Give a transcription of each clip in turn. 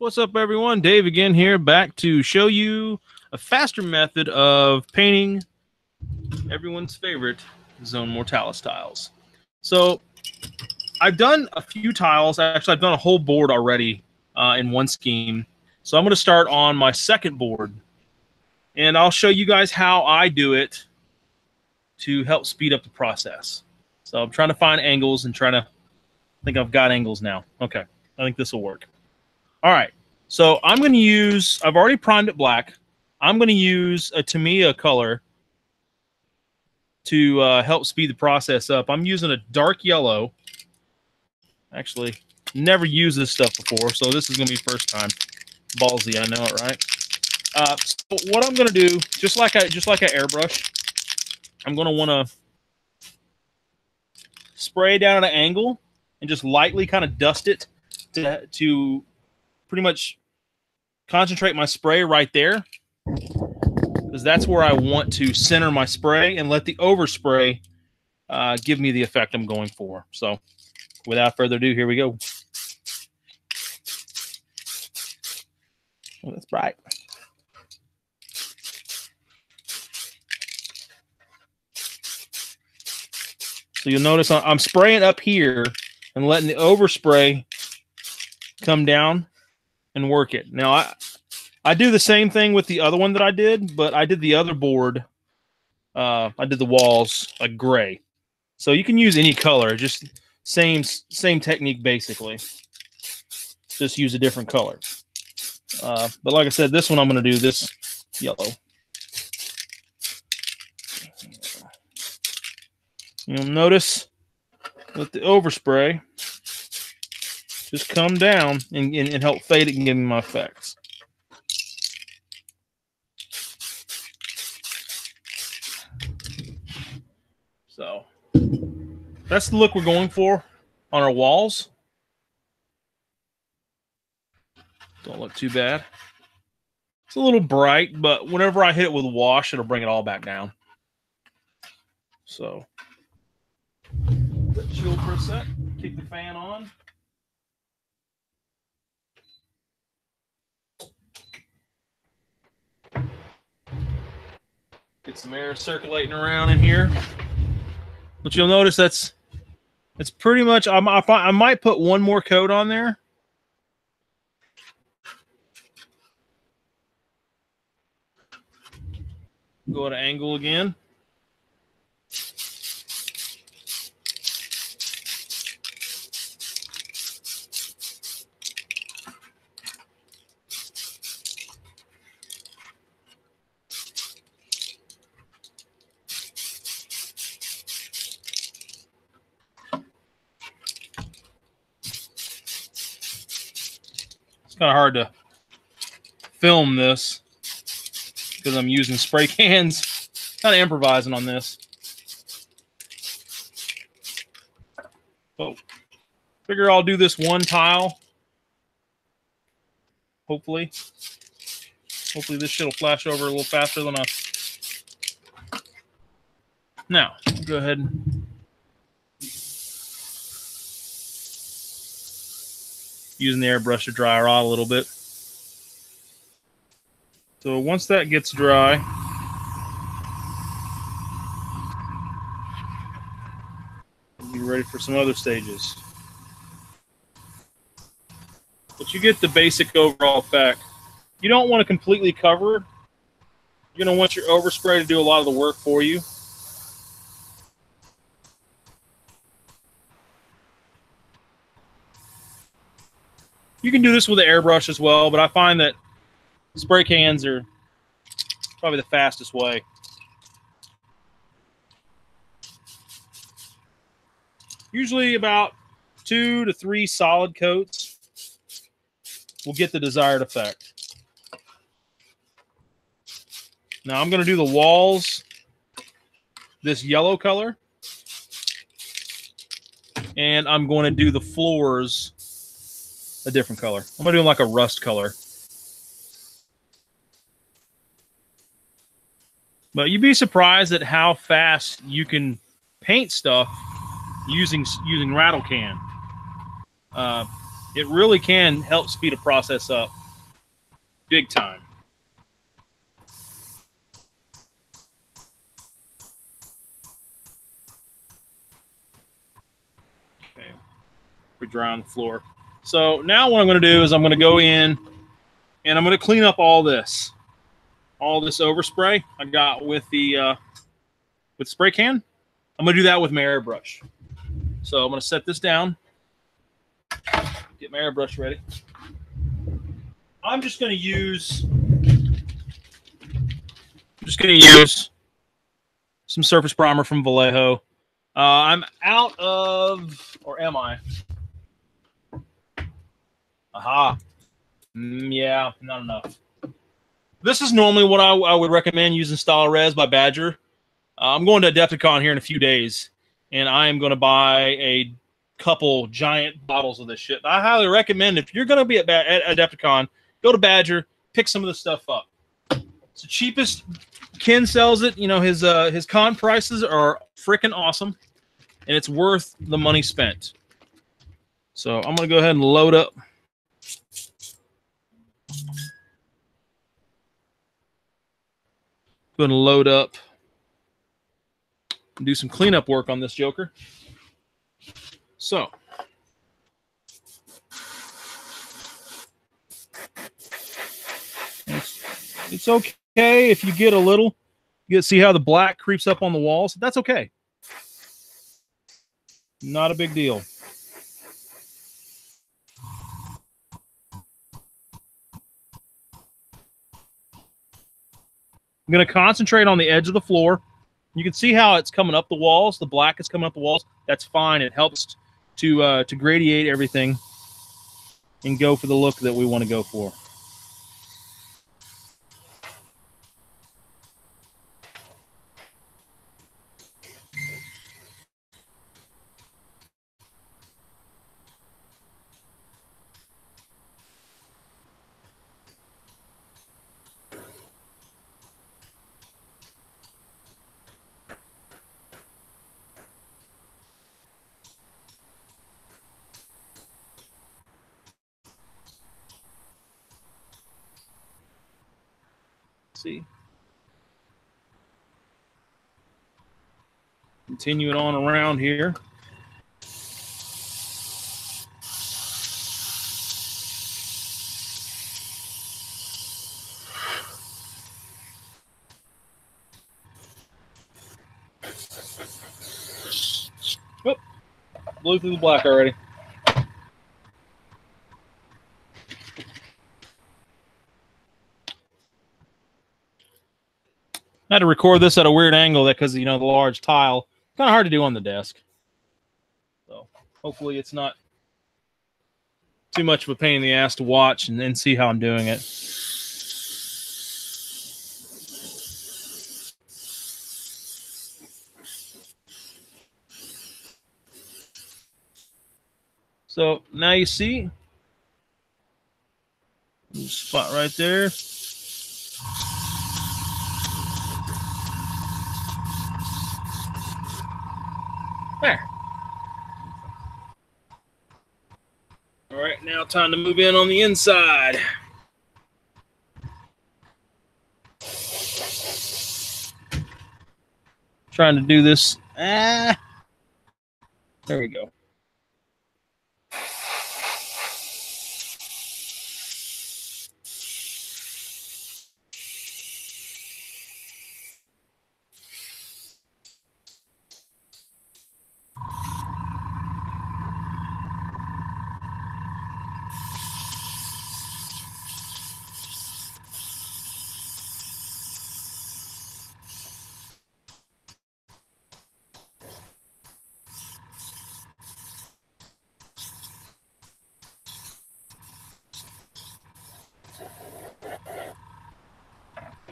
What's up, everyone? Dave again here, back to show you a faster method of painting everyone's favorite Zone Mortalis tiles. So I've done a few tiles. Actually, I've done a whole board already in one scheme. So I'm going to start on my second board, and I'll show you guys how I do it to help speed up the process. So I'm trying to find angles and I think I've got angles now. Okay, I think this will work. All right, so I'm going to use, I've already primed it black. I'm going to use a Tamiya color to help speed the process up. I'm using a dark yellow. Actually, never used this stuff before, so this is going to be first time. Ballsy, I know it, right? So what I'm going to do, just like I airbrush, I'm going to want to spray down at an angle and just lightly kind of dust it to pretty much concentrate my spray right there, because that's where I want to center my spray and let the overspray give me the effect I'm going for. So without further ado, here we go. Oh, that's bright. So you'll notice I'm spraying up here and letting the overspray come down and work it. Now, I do the same thing with the other one that I did, but I did the other board. I did the walls like gray. So you can use any color, just same technique basically. Just use a different color. But like I said, this one I'm going to do this yellow. You'll notice with the overspray, just come down and help fade it and give me my effects. So that's the look we're going for on our walls. Don't look too bad. It's a little bright, but whenever I hit it with a wash, it'll bring it all back down. So chill for a sec, kick the fan on. Get some air circulating around in here. But you'll notice it's pretty much, I might put one more coat on there. Go at an angle again. Kind of hard to film this because I'm using spray cans. Kind of improvising on this. So figure I'll do this one tile. Hopefully this shit will flash over a little faster than Now, go ahead and using the airbrush to dry her out a little bit. So once that gets dry, we'll be ready for some other stages. But you get the basic overall effect. You don't want to completely cover. You're going to want your overspray to do a lot of the work for you. You can do this with an airbrush as well, but I find that spray cans are probably the fastest way. Usually about 2 to 3 solid coats will get the desired effect. Now I'm going to do the walls this yellow color, and I'm going to do the floors a different color. I'm going to do like a rust color. But you'd be surprised at how fast you can paint stuff using rattle can. It really can help speed a process up big time. Okay, we're dry on the floor. So now what I'm going to do is I'm going to go in and I'm going to clean up all this overspray I got with the spray can. I'm going to do that with my airbrush. So I'm going to set this down, get my airbrush ready. I'm just going to use some surface primer from Vallejo. I'm out of, or am I? Aha. Yeah, not enough. This is normally what I would recommend using Style-Res by Badger. I'm going to Adepticon here in a few days, and I am going to buy a couple giant bottles of this shit. I highly recommend, if you're going to be at Adepticon, go to Badger, pick some of this stuff up. It's the cheapest. Ken sells it. You know, his con prices are freaking awesome, and it's worth the money spent. So I'm going to go ahead and load up. Going to load up and do some cleanup work on this joker. So it's okay if you get a little. You see how the black creeps up on the walls? That's okay. Not a big deal. I'm going to concentrate on the edge of the floor. You can see how it's coming up the walls. The black is coming up the walls. That's fine. It helps to gradiate everything and go for the look that we want to go for. See, continue it on around here. Whoop, blew through the black already. I had to record this at a weird angle because, you know, the large tile. Kind of hard to do on the desk. So hopefully it's not too much of a pain in the ass to watch and then see how I'm doing it. So now you see, spot right there. There. All right, now time to move in on the inside. Trying to do this. There we go.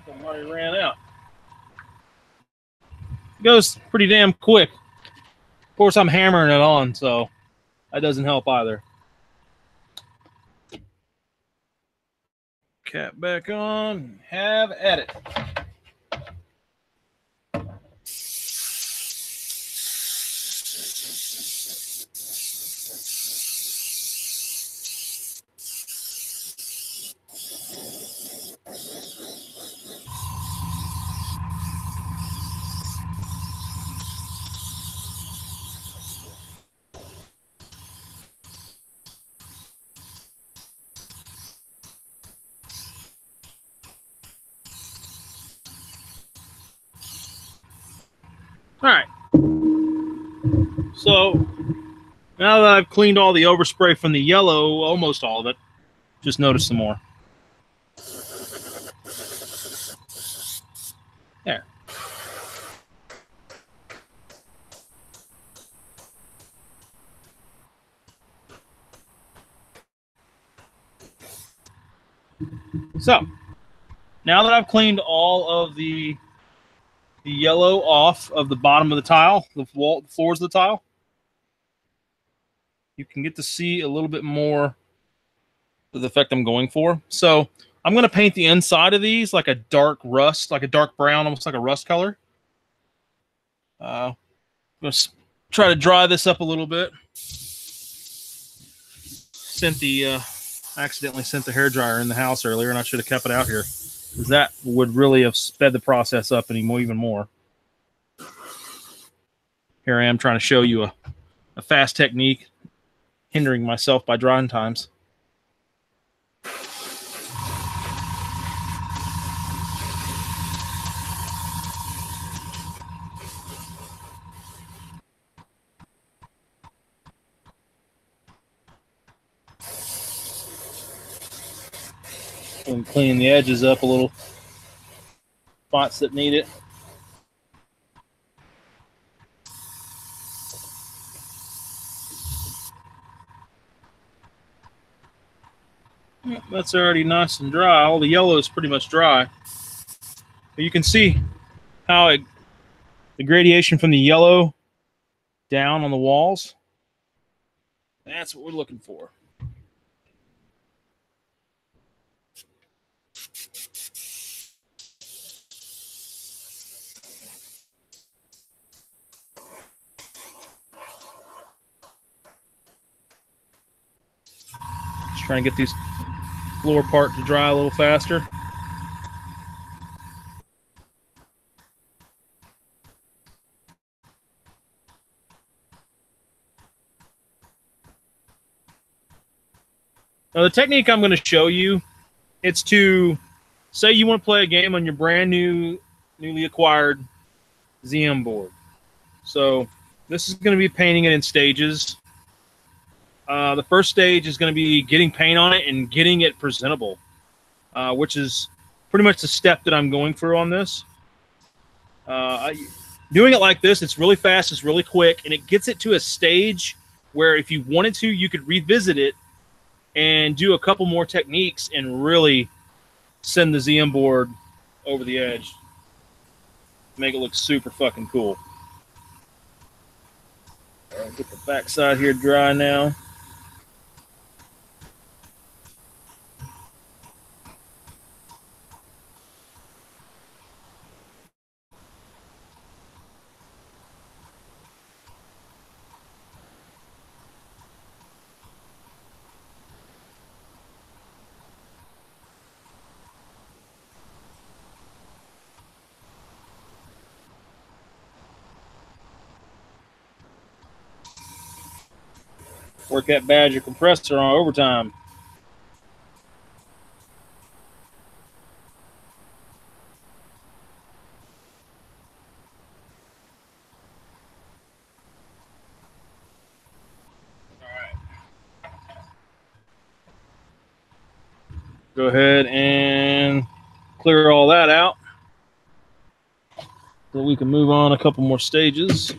I already ran out. It goes pretty damn quick. Of course, I'm hammering it on, so that doesn't help either. Cap back on. Have at it. All right. So now that I've cleaned all the overspray from the yellow, almost all of it, just notice some more. There. So now that I've cleaned all of the yellow off of the bottom of the tile, the floors of the tile, you can get to see a little bit more of the effect I'm going for. So I'm going to paint the inside of these like a dark rust, like a dark brown, almost like a rust color. I'm going to try to dry this up a little bit. Accidentally sent the hairdryer in the house earlier, and I should have kept it out here, because that would really have sped the process up even more. Here I am trying to show you a fast technique, hindering myself by drying times. And clean the edges up a little, spots that need it. That's already nice and dry. All the yellow is pretty much dry. But you can see how the gradation from the yellow down on the walls. That's what we're looking for. Just trying to get these floor part to dry a little faster. Now, the technique I'm going to show you, it's to say you want to play a game on your brand newly acquired ZM board. So this is going to be painting it in stages. The first stage is going to be getting paint on it and getting it presentable, which is pretty much the step that I'm going through on this. Doing it like this, it's really fast, it's really quick, and it gets it to a stage where if you wanted to, you could revisit it and do a couple more techniques and really send the ZM board over the edge. Make it look super fucking cool. Get the backside here dry now. Work that Badger compressor on overtime. All right. Go ahead and clear all that out so we can move on a couple more stages.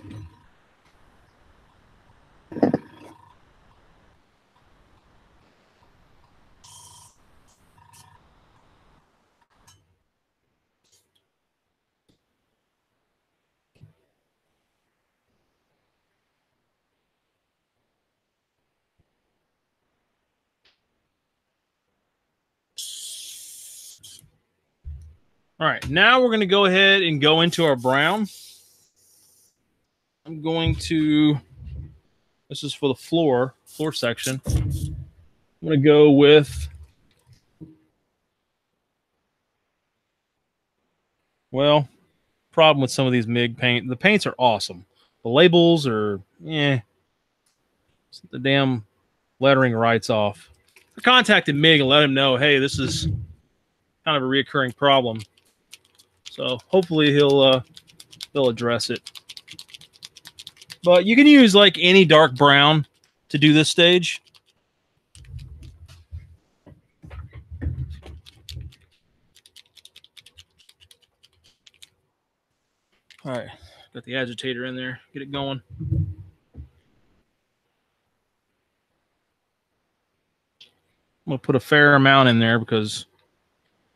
All right, now we're going to go ahead and go into our brown. I'm going to, this is for the floor section. I'm going to go with, well, problem with some of these MIG paint. The paints are awesome. The labels are, the damn lettering writes off. I contacted MIG and let him know, hey, this is kind of a reoccurring problem. So hopefully he'll address it. But you can use like any dark brown to do this stage. All right, got the agitator in there. Get it going. I'm going to put a fair amount in there because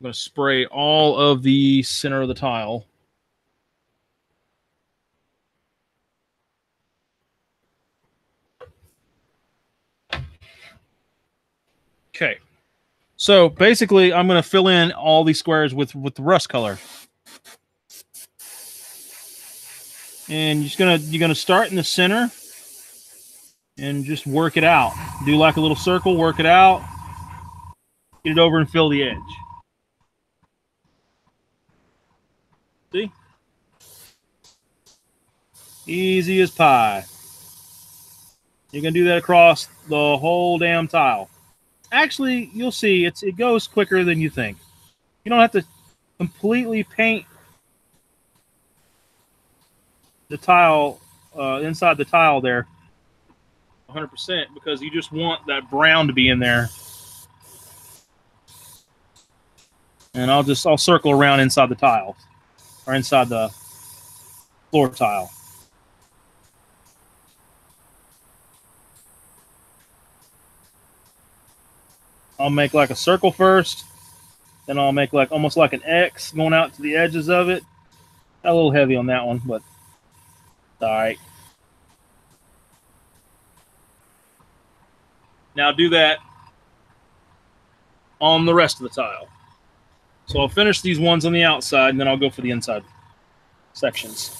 I'm going to spray all of the center of the tile. Okay. So basically, I'm going to fill in all these squares with the rust color. And you're gonna start in the center and just work it out. Do like a little circle, work it out, get it over and fill the edge. See? Easy as pie. You're gonna do that across the whole damn tile. Actually, you'll see it goes quicker than you think. You don't have to completely paint the tile inside the tile there 100% because you just want that brown to be in there. And I'll circle around inside the tile or inside the floor tile. I'll make like a circle first, then I'll make like almost like an X going out to the edges of it. Got a little heavy on that one, but all right. Now do that on the rest of the tile. So I'll finish these ones on the outside, and then I'll go for the inside sections.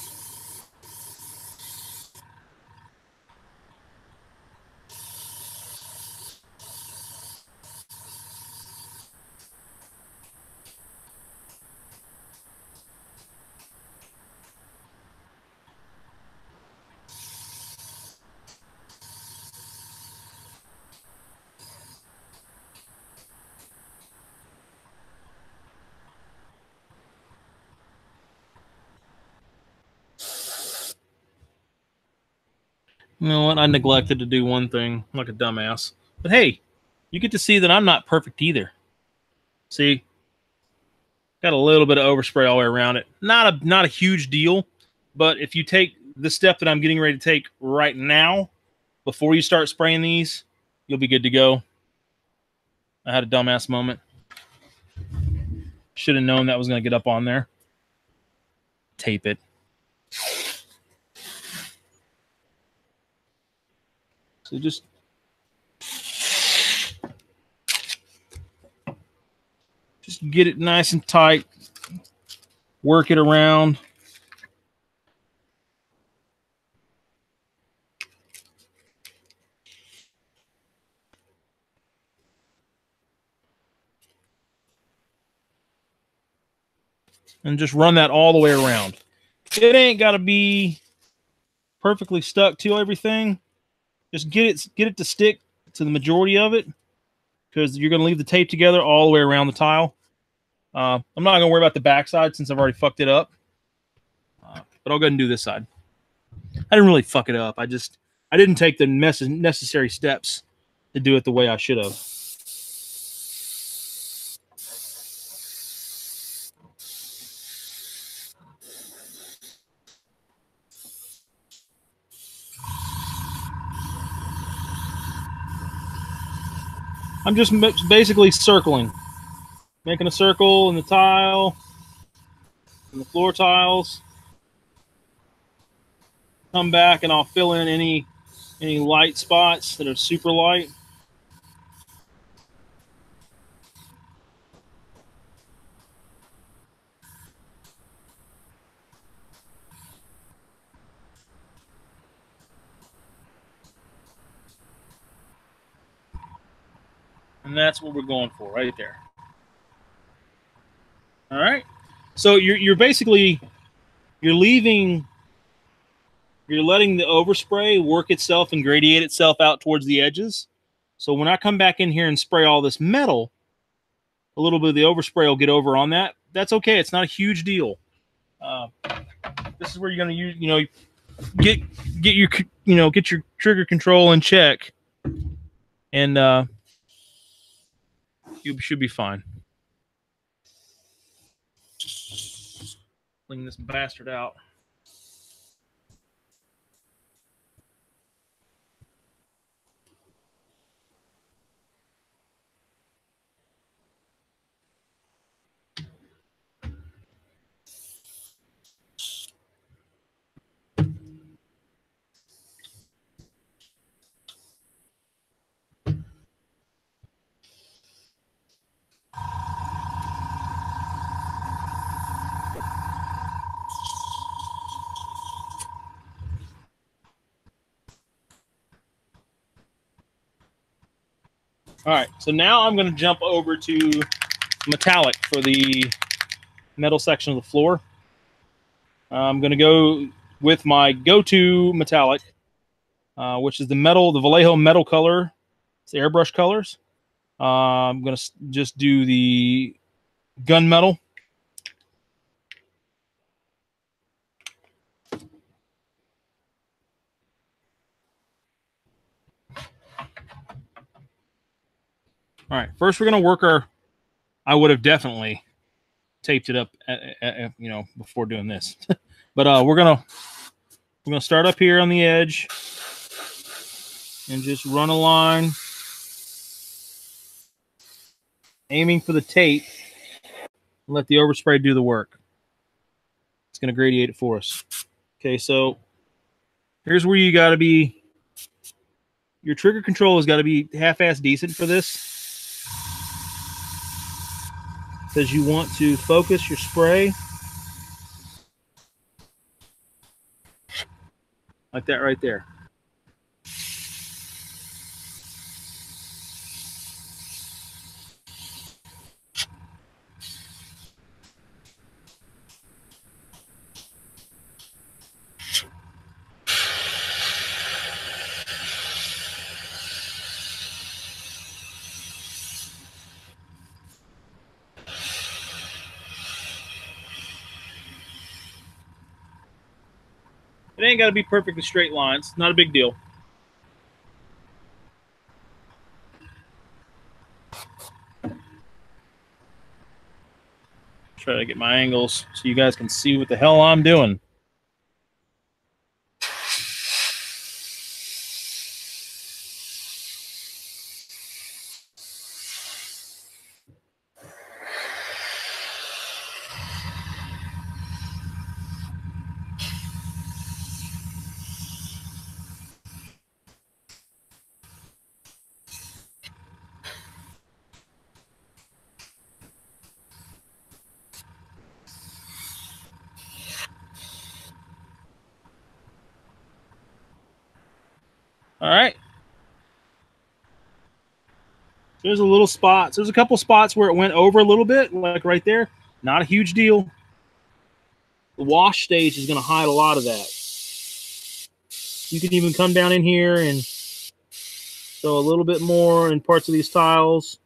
You know what? I neglected to do one thing like a dumbass. But hey, you get to see that I'm not perfect either. See? Got a little bit of overspray all the way around it. Not a huge deal, but if you take the step that I'm getting ready to take right now, before you start spraying these, you'll be good to go. I had a dumbass moment. Should have known that was going to get up on there. Tape it. So just get it nice and tight. Work it around. And just run that all the way around. It ain't got to be perfectly stuck to everything. Just get it to stick to the majority of it, because you're going to leave the tape together all the way around the tile. I'm not going to worry about the backside since I've already fucked it up. But I'll go ahead and do this side. I didn't really fuck it up. I didn't take the necessary steps to do it the way I should have. I'm just basically circling. Making a circle in the tile, in the floor tiles. Come back and I'll fill in any light spots that are super light. And that's what we're going for right there. All right. So you're basically letting the overspray work itself and gradiate itself out towards the edges. So when I come back in here and spray all this metal, a little bit of the overspray will get over on that. That's okay. It's not a huge deal. This is where you're going to use, get your get your trigger control in check, and you should be fine. Clean this bastard out. All right, so now I'm going to jump over to metallic for the metal section of the floor. I'm going to go with my go-to metallic, which is the Vallejo metal color. It's the airbrush colors. I'm going to just do the gunmetal. All right, first we're going to work our, I would have definitely taped it up, before doing this. But we're going to start up here on the edge and just run a line, aiming for the tape, and let the overspray do the work. It's going to gradiate it for us. Okay, so here's where you got to be. Your trigger control has got to be half-ass decent for this, because you want to focus your spray like that right there. It ain't got to be perfectly straight lines. Not a big deal. Try to get my angles so you guys can see what the hell I'm doing. All right. There's a little spot. There's a couple spots where it went over a little bit, like right there. Not a huge deal. The wash stage is going to hide a lot of that. You can even come down in here and throw a little bit more in parts of these tiles.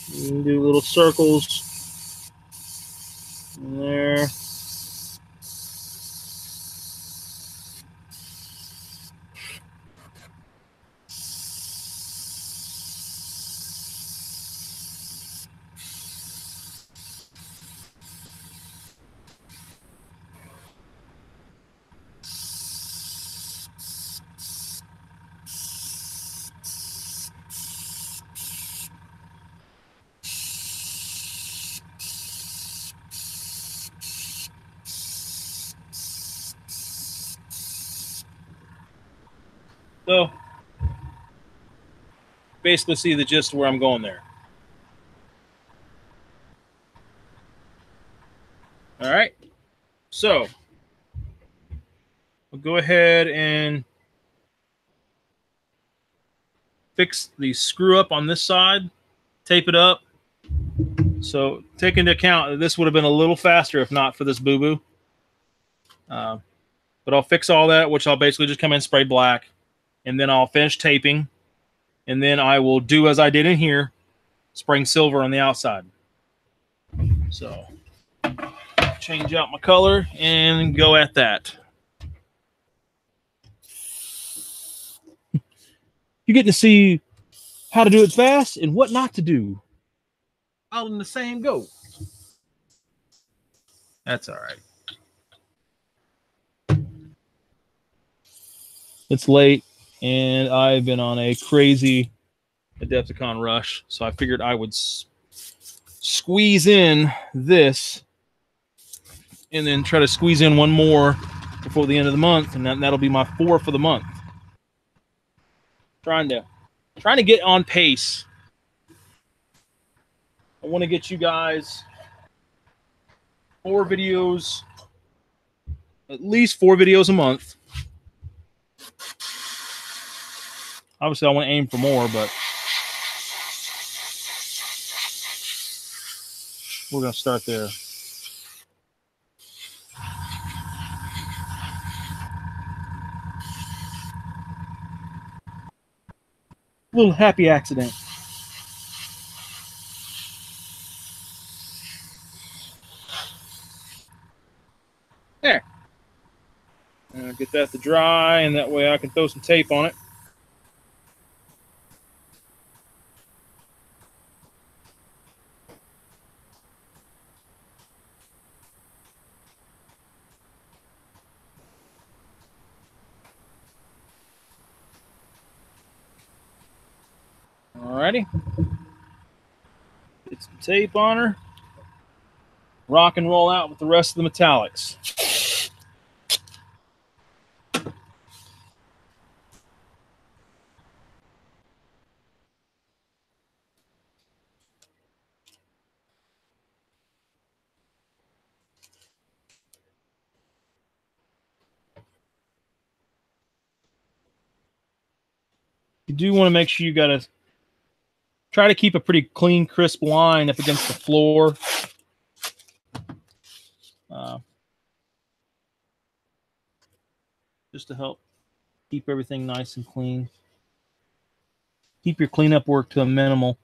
You can do little circles in there. So basically see the gist of where I'm going there. So we'll go ahead and fix the screw up on this side, tape it up. So take into account that this would have been a little faster if not for this boo-boo. But I'll fix all that, which I'll basically just come in, spray black, and then I'll finish taping. And then I will do as I did in here, spraying silver on the outside. So change out my color and go at that. You get to see how to do it fast and what not to do all in the same go. That's all right. It's late, and I've been on a crazy Adepticon rush, so I figured I would squeeze in this and then try to squeeze in one more before the end of the month, and that'll be my 4 for the month. Trying to get on pace. I want to get you guys 4 videos, at least 4 videos a month. Obviously, I want to aim for more, but we're going to start there. Little happy accident. There. Get that to dry, and that way I can throw some tape on it. Alrighty. Get some tape on her. Rock and roll out with the rest of the metallics. You do want to make sure you got to try to keep a pretty clean, crisp line up against the floor. Just to help keep everything nice and clean. Keep your cleanup work to a minimal.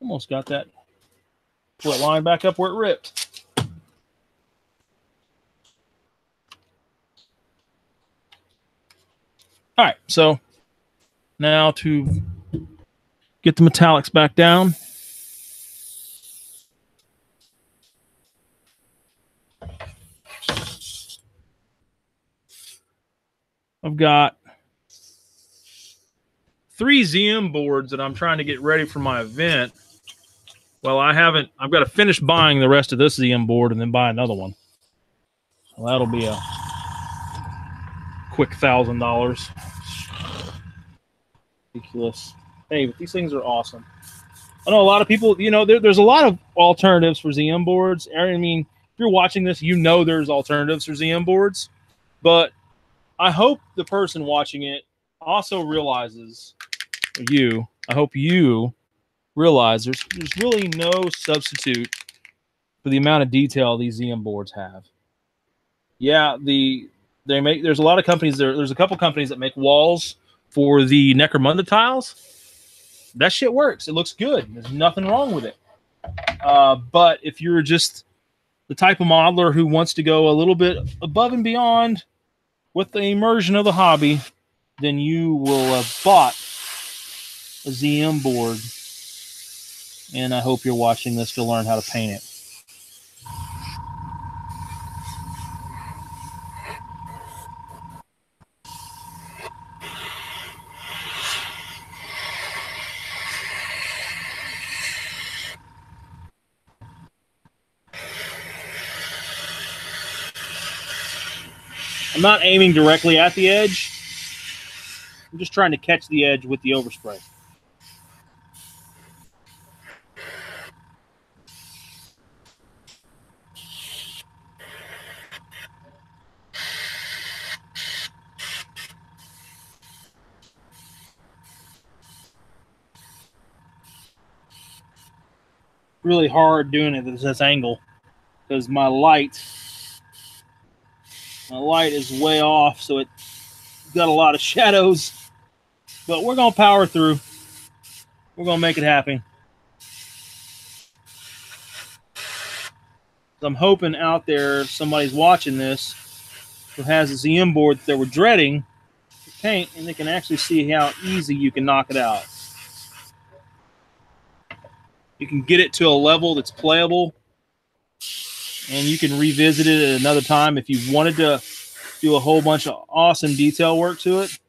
Almost got that foot line back up where it ripped. All right, so now to get the metallics back down. I've got 3 ZM boards that I'm trying to get ready for my event. Well, I've got to finish buying the rest of this ZM board and then buy another one. Well, that'll be a quick $1,000. Ridiculous. Hey, but these things are awesome. I know a lot of people, you know, there's a lot of alternatives for ZM boards. I mean, if you're watching this, you know there's alternatives for ZM boards. But I hope the person watching it also realizes, I hope you realize there's really no substitute for the amount of detail these ZM boards have. Yeah, there's a lot of companies there's a couple companies that make walls for the Necromunda tiles. That shit works. It looks good. There's nothing wrong with it. But if you're just the type of modeler who wants to go a little bit above and beyond with the immersion of the hobby, then you will have bought a ZM board. And I hope you're watching this to learn how to paint it. I'm not aiming directly at the edge. I'm just trying to catch the edge with the overspray. really hard doing it at this angle because my light is way off, so it got a lot of shadows. But we're gonna power through. We're gonna make it happen. I'm hoping out there somebody's watching this who has a ZM board that they were dreading to paint, and they can actually see how easy you can knock it out. You can get it to a level that's playable, and you can revisit it at another time if you wanted to do a whole bunch of awesome detail work to it.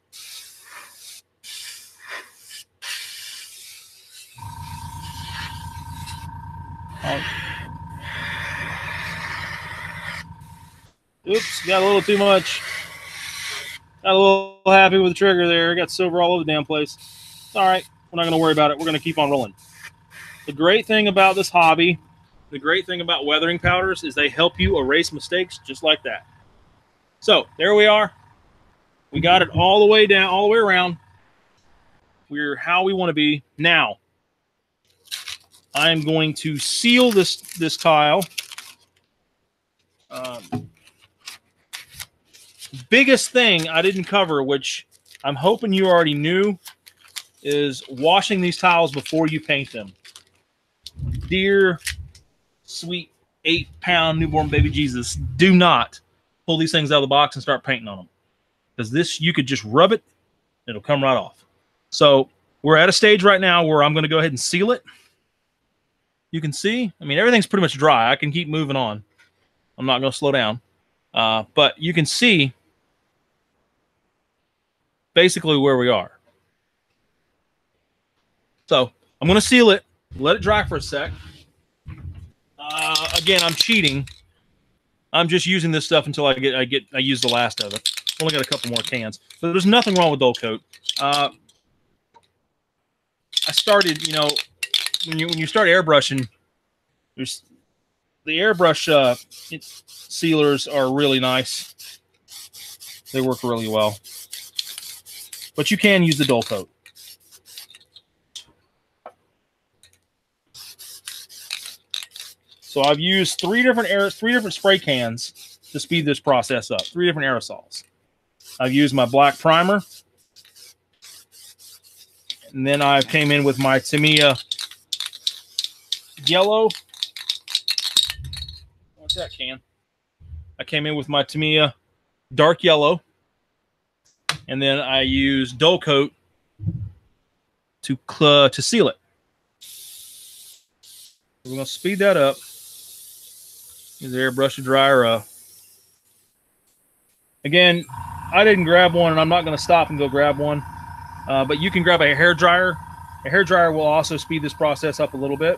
Oops, got a little too much. Got a little happy with the trigger there. Got silver all over the damn place. It's all right. We're not going to worry about it. We're going to keep on rolling. The great thing about this hobby, the great thing about weathering powders is they help you erase mistakes just like that. So there we are. We got it all the way down, all the way around. We're how we want to be. Now, I'm going to seal this tile. Biggest thing I didn't cover, which I'm hoping you already knew, is washing these tiles before you paint them. Dear sweet 8-pound newborn baby Jesus, do not pull these things out of the box and start painting on them, because this, you could just rub it, it'll come right off. So we're at a stage right now where I'm going to go ahead and seal it. You can see, I mean, everything's pretty much dry. I can keep moving on. I'm not going to slow down. But you can see basically where we are. So I'm going to seal it, let it dry for a sec. Again, I'm cheating. I'm just using this stuff until I use the last of it. Only got a couple more cans, but there's nothing wrong with dull coat. I started, you know, when you start airbrushing, there's the airbrush sealers are really nice. They work really well, but you can use the dull coat. So I've used three different spray cans to speed this process up. 3 different aerosols. I've used my black primer, and then I came in with my Tamiya yellow. What's that can? I came in with my Tamiya dark yellow, and then I used dull coat to seal it. We're going to speed that up. Use the airbrush to dry her up. Again, I didn't grab one, and I'm not going to stop and go grab one. But you can grab a hair dryer. A hair dryer will also speed this process up a little bit.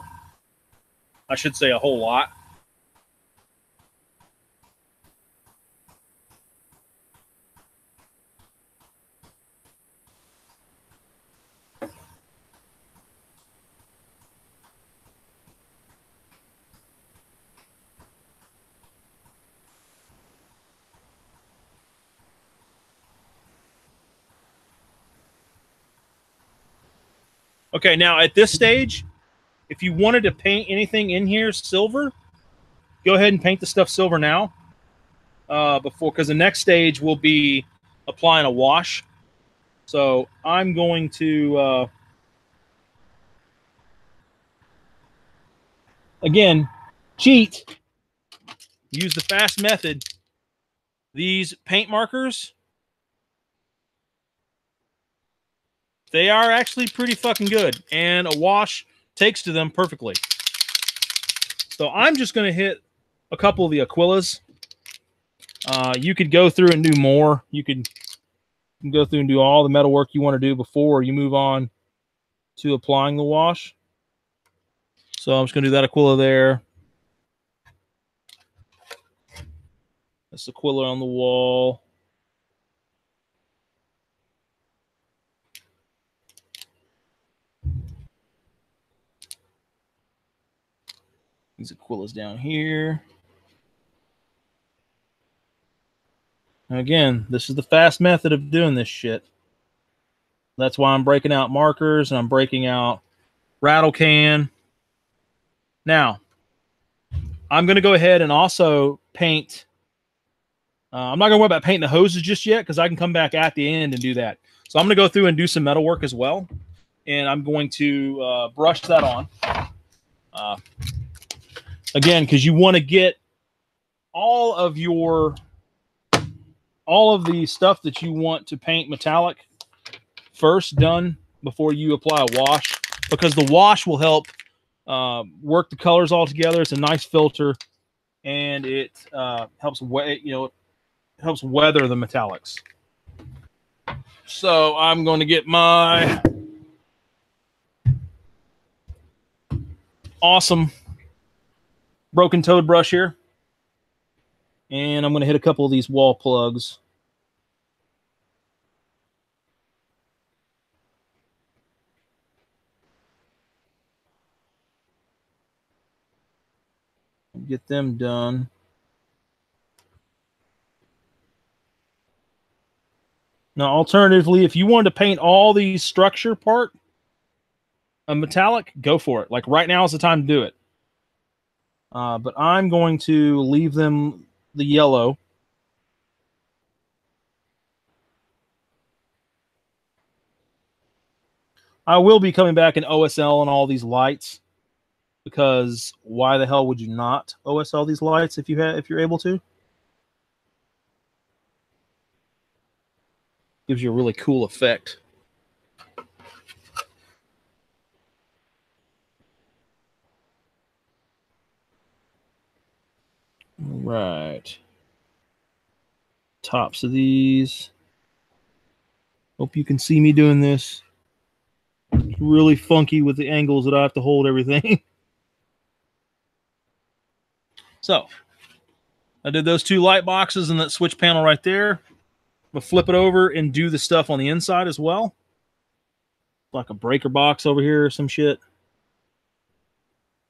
I should say a whole lot. Okay, now at this stage, if you wanted to paint anything in here silver, go ahead and paint the stuff silver now. Because the next stage will be applying a wash. So I'm going to, again, cheat, use the fast method. These paint markers, they are actually pretty fucking good, and a wash takes to them perfectly. So I'm just going to hit a couple of the Aquilas. You could go through and do more. You can go through and do all the metal work you want to do before you move on to applying the wash. So I'm just going to do that Aquila there. That's Aquila on the wall. These Aquilas down here. Again, this is the fast method of doing this shit. That's why I'm breaking out markers and I'm breaking out rattle can. Now, I'm going to go ahead and also paint. I'm not going to worry about painting the hoses just yet because I can come back at the end and do that. So I'm going to go through and do some metal work as well. And I'm going to brush that on. Again, because you want to get all of the stuff that you want to paint metallic first done before you apply a wash, because the wash will help work the colors all together. It's a nice filter, and it helps helps weather the metallics. So I'm going to get my awesome broken toad brush here, and I'm going to hit a couple of these wall plugs. Get them done. Now, alternatively, if you wanted to paint all the structure part a metallic, go for it. Like right now is the time to do it. But I'm going to leave them the yellow. I will be coming back in OSL and all these lights, because why the hell would you not OSL these lights if you're able to? Gives you a really cool effect. All right. Tops of these. Hope you can see me doing this. It's really funky with the angles that I have to hold everything. So, I did those two light boxes and that switch panel right there. I'm going to flip it over and do the stuff on the inside as well. Like a breaker box over here or some shit.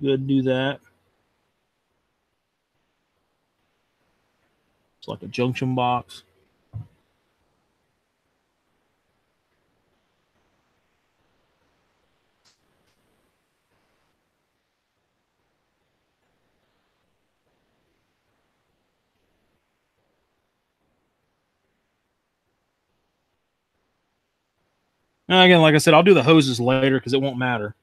Good, do that. It's like a junction box. Now, again, like I said, I'll do the hoses later because it won't matter.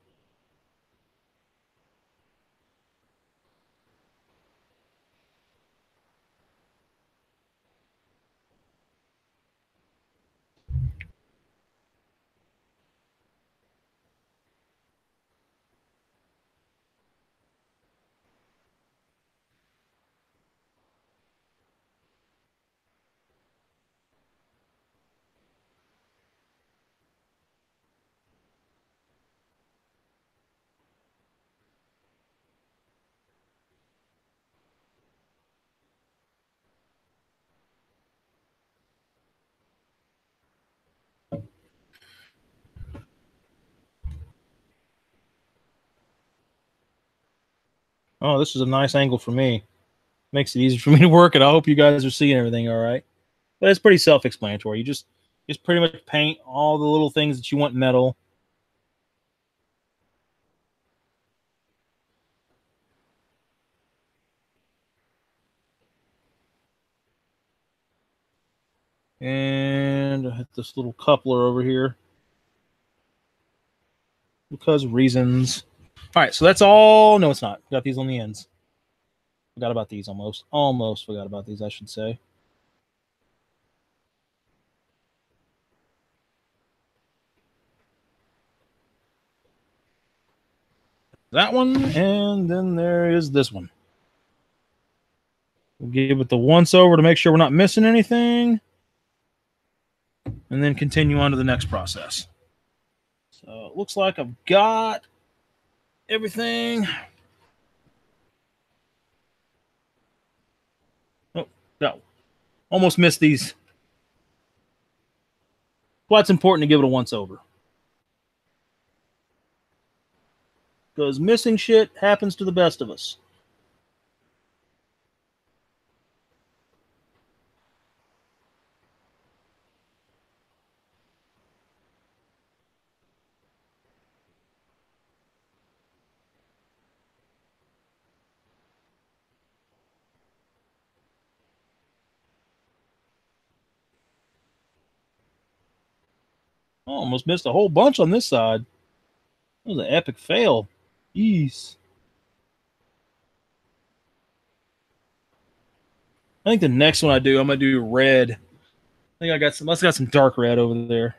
Oh, this is a nice angle for me. Makes it easy for me to work, and I hope you guys are seeing everything all right. But it's pretty self-explanatory. You just pretty much paint all the little things that you want metal. And I hit this little coupler over here because reasons. All right, so that's all. No, it's not. Got these on the ends. Forgot about these almost. Almost forgot about these, I should say. That one, and then there is this one. We'll give it the once over to make sure we're not missing anything, and then continue on to the next process. So it looks like I've got everything. Oh, no. Almost missed these. Well, it's important to give it a once over. Because missing shit happens to the best of us. Oh, almost missed a whole bunch on this side. That was an epic fail. Jeez. I think the next one I do, I'm gonna do red. I think I got some dark red over there.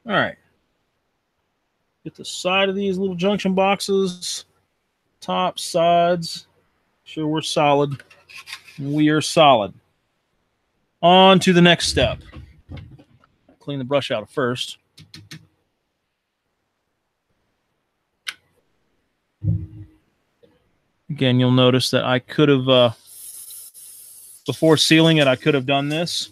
All right. Get the side of these little junction boxes, top, sides. Sure we're solid. We are solid. On to the next step. Clean the brush out first. Again, you'll notice that I could have, before sealing it, I could have done this,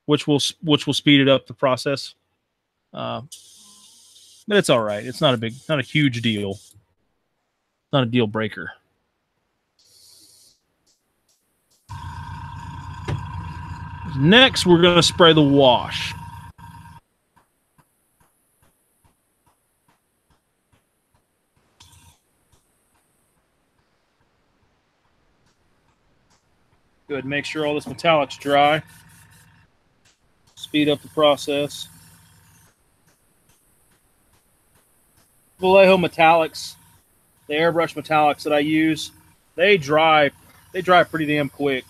which will speed it up the process. But it's all right. It's not a huge deal. Not a deal breaker. Next, we're going to spray the wash. Good. Make sure all this metallic's dry. Speed up the process. Vallejo metallics, the airbrush metallics that I use, they dry pretty damn quick.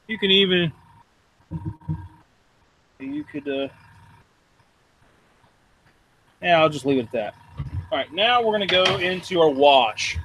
You can even, yeah, I'll just leave it at that. All right, now we're going to go into our wash.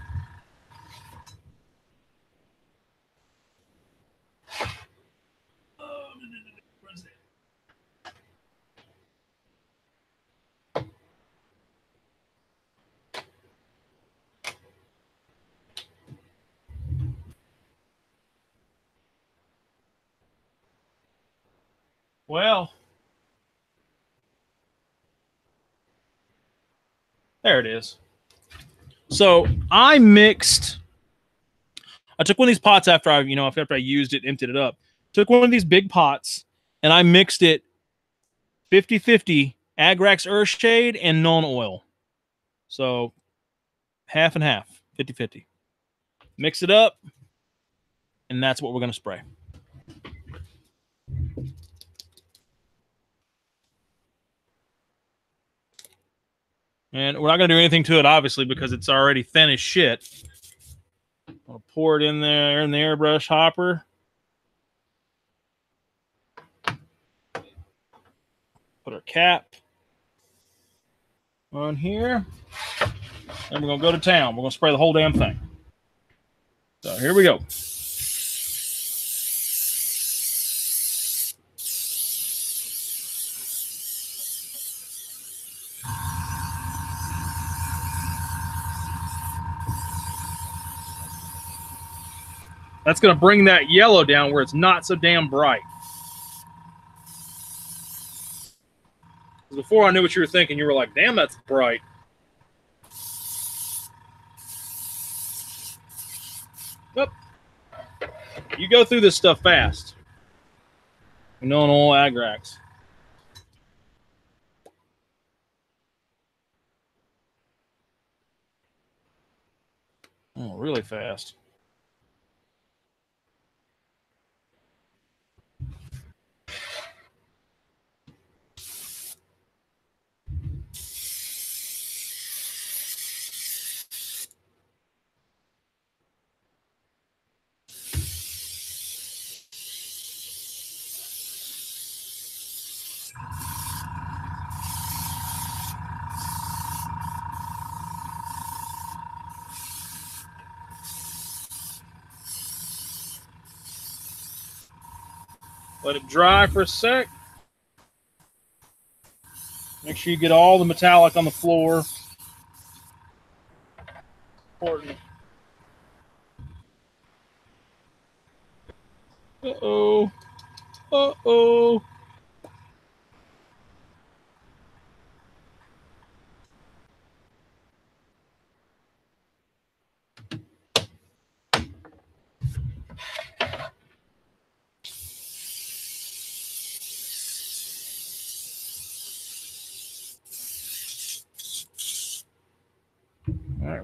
Well, there it is. So I took one of these pots after I used it, emptied it up. Took one of these big pots and I mixed it 50-50 Agrax Earthshade and Nuln Oil. So half and half, 50-50. Mix it up, and that's what we're going to spray. And we're not going to do anything to it, obviously, because it's already thin as shit. I'll pour it in there in the airbrush hopper. Put our cap on here. And we're going to go to town. We're going to spray the whole damn thing. So here we go. That's going to bring that yellow down where it's not so damn bright. Before I knew what you were thinking, you were like, damn, that's bright. Yep. You go through this stuff fast. Nuln Oil Agrax. Oh, really fast. Let it dry for a sec. Make sure you get all the metallic on the floor. Important. Uh-oh. Uh-oh.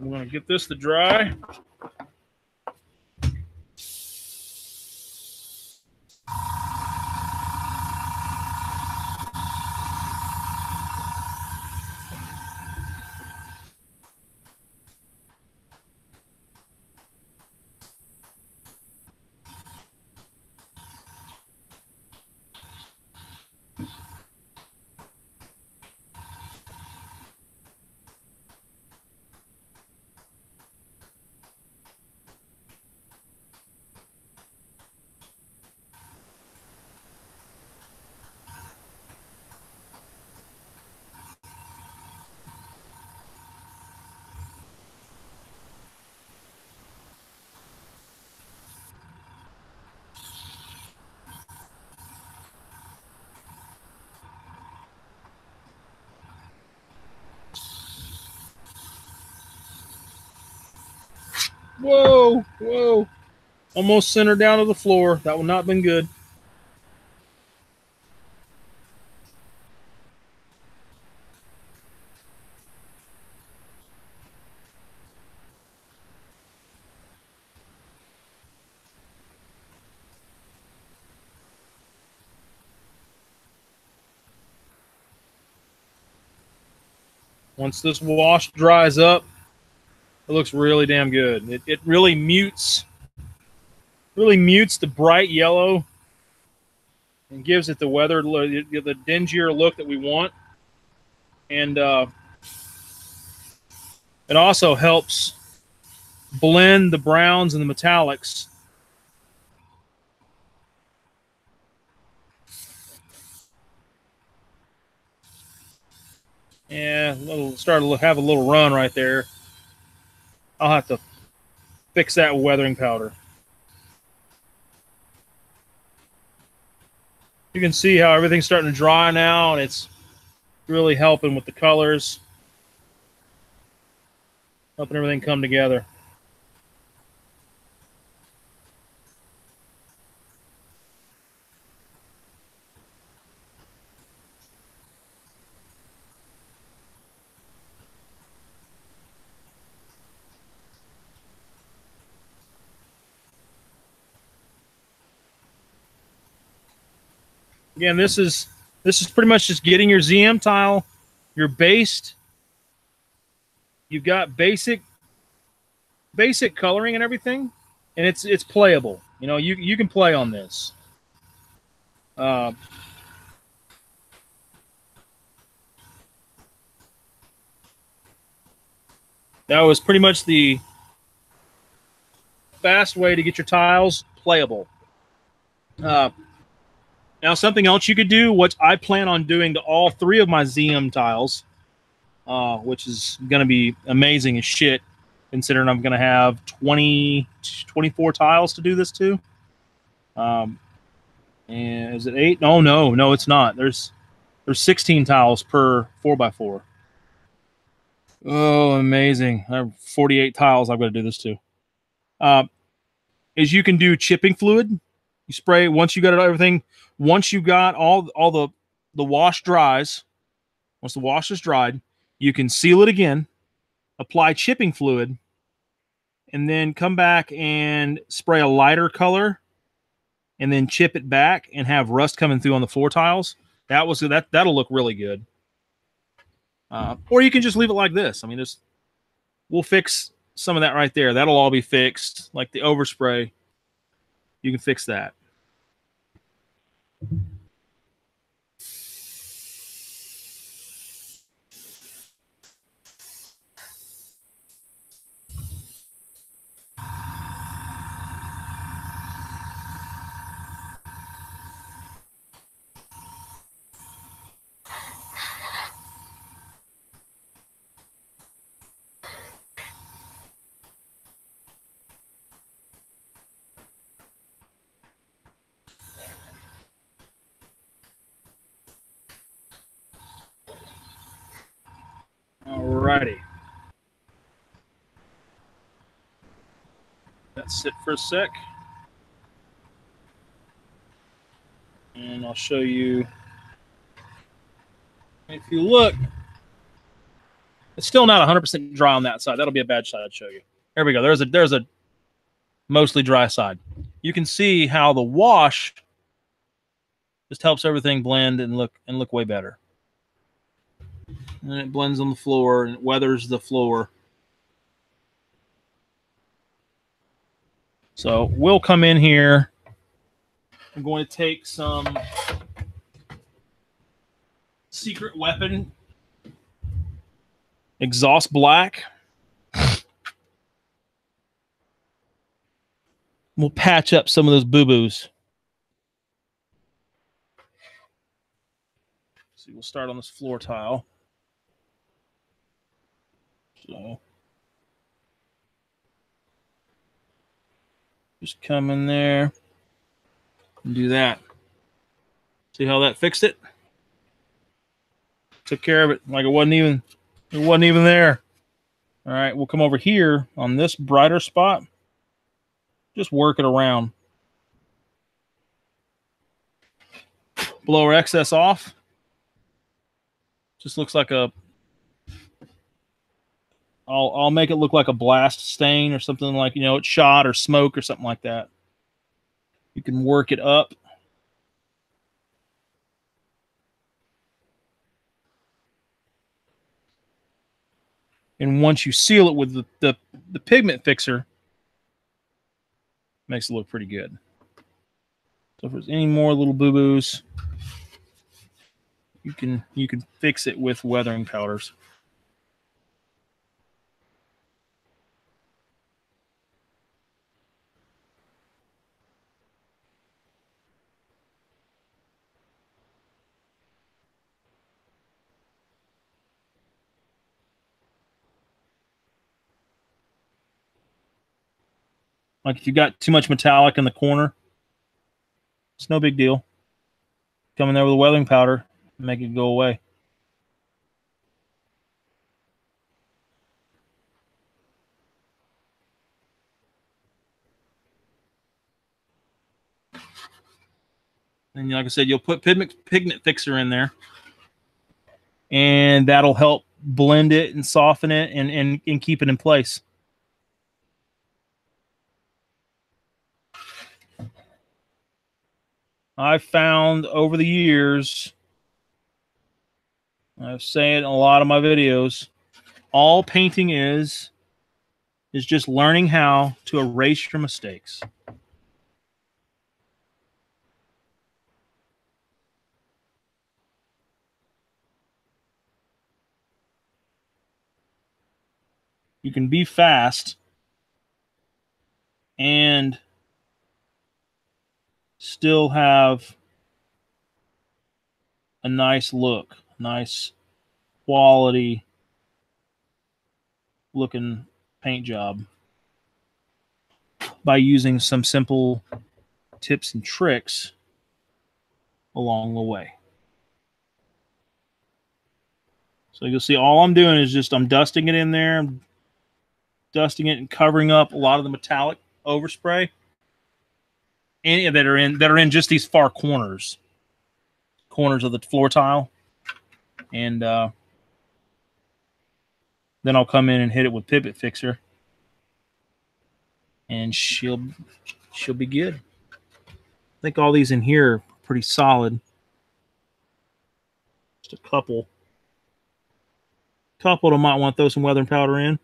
I'm going to get this to dry. Whoa, whoa. Almost centered down to the floor. That would not have been good. Once this wash dries up, it looks really damn good. It really mutes the bright yellow and gives it the weathered look, the dingier look that we want. And it also helps blend the browns and the metallics. Yeah, starting to have a little run right there. I'll have to fix that with weathering powder. You can see how everything's starting to dry now, and it's really helping with the colors, helping everything come together. Again, this is pretty much just getting your ZM tile, your based. You've got basic coloring and everything, and it's playable. You know, you can play on this. That was pretty much the fast way to get your tiles playable. Now, something else you could do, what I plan on doing to all three of my ZM tiles, which is going to be amazing as shit, considering I'm going to have 24 tiles to do this to. And is it 8? No, it's not. There's 16 tiles per 4x4. Oh, amazing. I have 48 tiles I've got to do this to. Is you can do chipping fluid. You spray once you got everything. Once you got all the wash dries, once the wash is dried, you can seal it again, apply chipping fluid, and then come back and spray a lighter color, and then chip it back and have rust coming through on the floor tiles. That'll look really good. Or you can just leave it like this. I mean, we'll fix some of that right there. That'll all be fixed, like the overspray. You can fix that. Alrighty. Let's sit for a sec. And I'll show you. If you look, It's still not 100% dry on that side. That'll be a bad side I'd show you. There we go. There's a mostly dry side. You can see how the wash just helps everything blend and look way better. And it blends on the floor and it weathers the floor. So we'll come in here. I'm going to take some Secret Weapon Exhaust Black. We'll patch up some of those boo-boos. So we'll start on this floor tile. So just come in there and do that. See how that fixed it? Took care of it like it wasn't even there. All right, we'll come over here on this brighter spot. Just work it around. Blow our excess off. Just looks like a I'll make it look like a blast stain or something, like, you know, it's shot or smoke or something like that. You can work it up. And once you seal it with the pigment fixer, makes it look pretty good. So if there's any more little boo-boos, you can fix it with weathering powders. Like if you got too much metallic in the corner, it's no big deal. Come in there with a weathering powder and make it go away. And like I said, you'll put pigment fixer in there, and that'll help blend it and soften it and keep it in place. I've found over the years, I've said it in a lot of my videos, all painting is just learning how to erase your mistakes. You can be fast and still have a nice look, nice quality looking paint job by using some simple tips and tricks along the way. So you'll see all I'm doing is just I'm dusting it in there, I'm dusting it and covering up a lot of the metallic overspray. Any that are in just these far corners of the floor tile, and then I'll come in and hit it with pigment fixer, and she'll be good. I think all these in here are pretty solid. Just a couple I might want to throw some weathering powder in.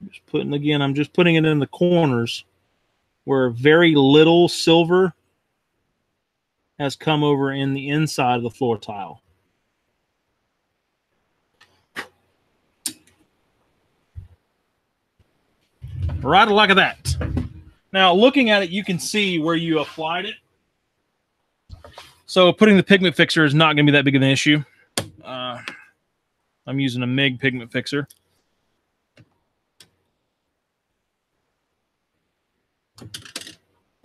I'm just putting it in the corners where very little silver has come over in the inside of the floor tile. Right, like that. Now, looking at it, you can see where you applied it. So putting the pigment fixer is not going to be that big of an issue. I'm using a MIG pigment fixer.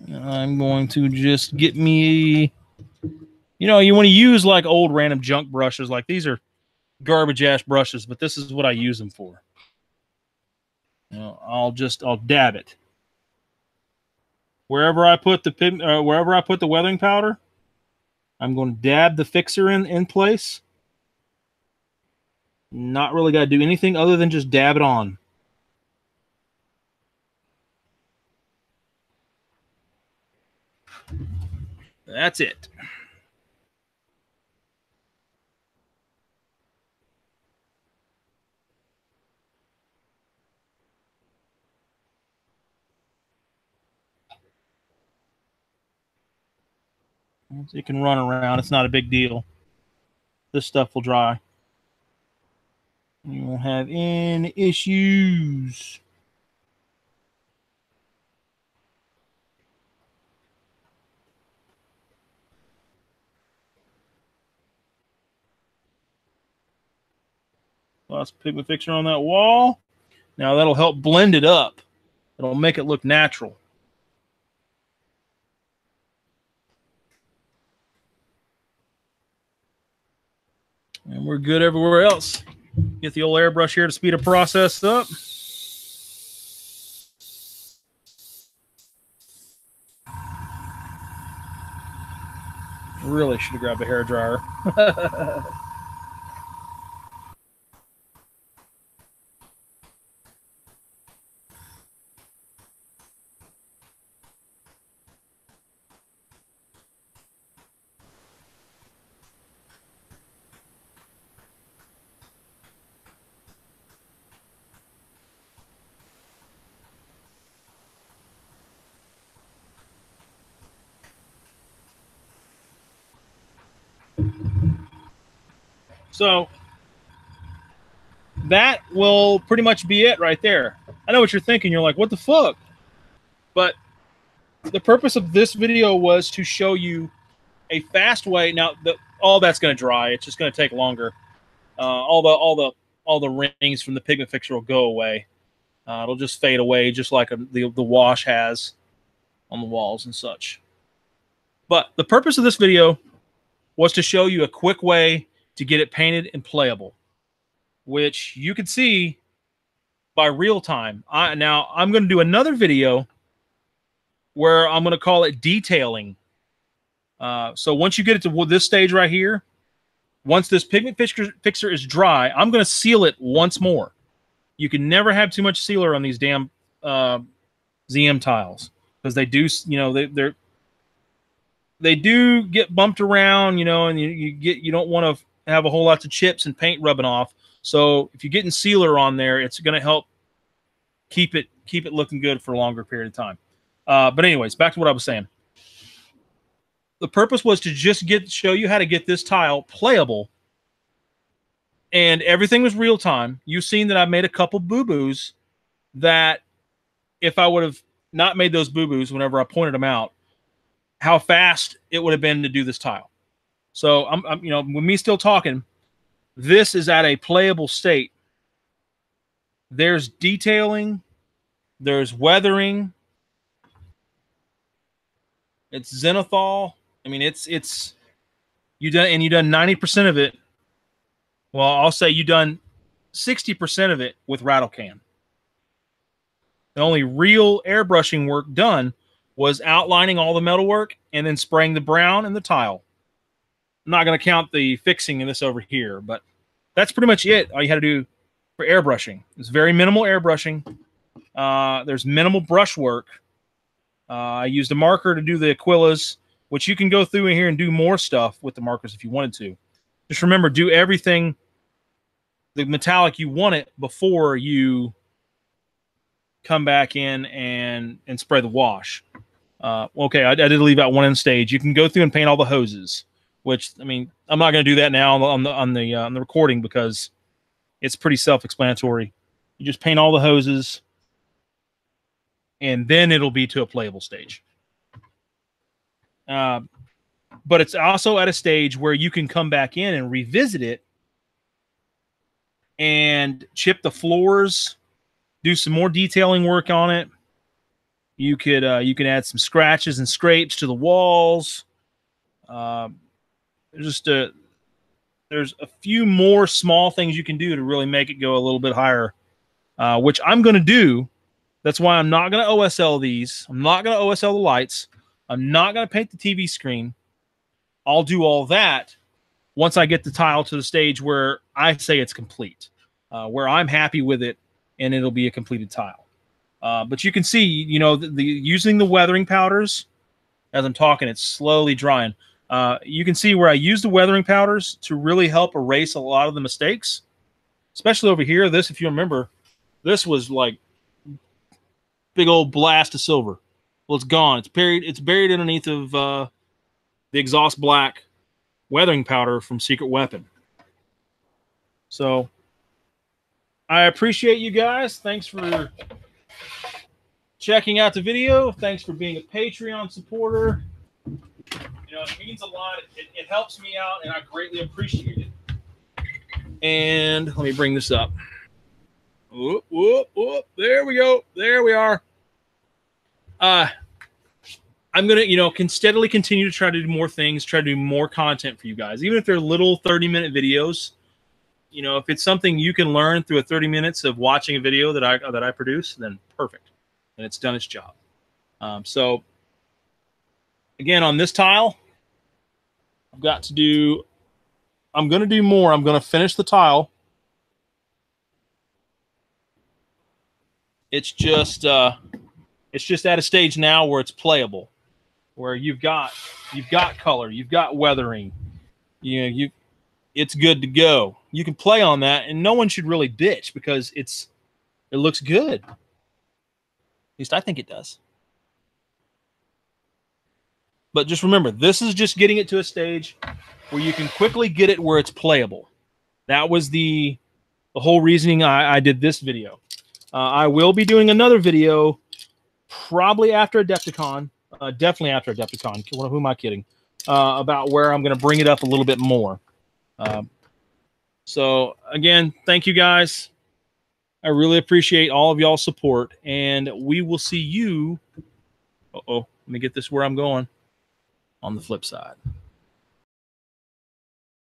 I'm going to just get me, you know, you want to use like old random junk brushes. Like these are garbage ass brushes, but this is what I use them for. You know, I'll dab it. Wherever I put the weathering powder, I'm going to dab the fixer in place. Not really got to do anything other than just dab it on. That's it. It can run around. It's not a big deal. This stuff will dry. You won't have any issues. Last pigment fixer on that wall. Now that'll help blend it up. It'll make it look natural. And we're good everywhere else. Get the old airbrush here to speed the process up. Really should have grabbed a hairdryer. So that will pretty much be it right there. I know what you're thinking. You're like, what the fuck? But the purpose of this video was to show you a fast way. Now, all that's going to dry. It's just going to take longer. All the rings from the pigment fixer will go away. It'll just fade away, just like the wash has on the walls and such. But the purpose of this video was to show you a quick way to get it painted and playable, which you can see by real time. Now, I'm going to do another video where I'm going to call it detailing. So once you get it to this stage right here, once this pigment fixer is dry, I'm going to seal it once more. You can never have too much sealer on these damn ZM tiles because they do, you know, they do get bumped around, you know, and you don't want to have a whole lot of chips and paint rubbing off. So if you're getting sealer on there, it's going to help keep it looking good for a longer period of time. But anyways, back to what I was saying. The purpose was to just show you how to get this tile playable, and everything was real time. You've seen that I made a couple boo-boos that if I would have not made those boo-boos whenever I pointed them out, how fast it would have been to do this tile. So I'm you know, with me still talking, this is at a playable state. There's detailing, there's weathering, it's zenithal. I mean, it's you done 90% of it. Well, I'll say you done 60% of it with rattle can. The only real airbrushing work done was outlining all the metal work and then spraying the brown and the tile. I'm not going to count the fixing in this over here, but that's pretty much it. All you had to do for airbrushing. It's very minimal airbrushing. There's minimal brush work. I used a marker to do the Aquillas, which you can go through in here and do more stuff with the markers if you wanted to. Just remember, do everything the metallic you want it before you come back in and spray the wash. Okay, I did leave out one end stage. You can go through and paint all the hoses, which, I mean, I'm not going to do that now on the recording because it's pretty self-explanatory. You just paint all the hoses. and then it'll be to a playable stage. But it's also at a stage where you can come back in and revisit it and chip the floors, do some more detailing work on it. You can add some scratches and scrapes to the walls. There's a few more small things you can do to really make it go a little bit higher, which I'm going to do. That's why I'm not going to OSL these. I'm not going to OSL the lights. I'm not going to paint the TV screen. I'll do all that once I get the tile to the stage where I say it's complete, where I'm happy with it, and it'll be a completed tile. But you can see, you know, using the weathering powders, as I'm talking, it's slowly drying. You can see where I use the weathering powders to really help erase a lot of the mistakes, especially over here. This, if you remember, this was like big old blast of silver. Well, it's gone. It's buried underneath of the exhaust black weathering powder from Secret Weapon. So I appreciate you guys. Thanks for checking out the video. Thanks for being a Patreon supporter. You know, it means a lot. It helps me out, and I greatly appreciate it. And let me bring this up. Whoop, whoop, whoop. There we go. There we are. I'm going to, you know, can steadily continue to try to do more things, try to do more content for you guys, even if they're little 30-minute videos. You know, if it's something you can learn through a 30 minutes of watching a video that I produce, then perfect. And it's done its job. So again, on this tile, I'm going to do more. I'm going to finish the tile. It's just at a stage now where it's playable, where you've got color, you've got weathering, it's good to go. You can play on that, and no one should really bitch because it looks good. At least I think it does. But just remember, this is just getting it to a stage where you can quickly get it where it's playable. That was the whole reasoning I did this video. I will be doing another video probably after Adepticon, definitely after Adepticon. Who am I kidding? About where I'm going to bring it up a little bit more. So again, thank you guys. I really appreciate all of y'all's support, and we will see you. Let me get this where I'm going on the flip side.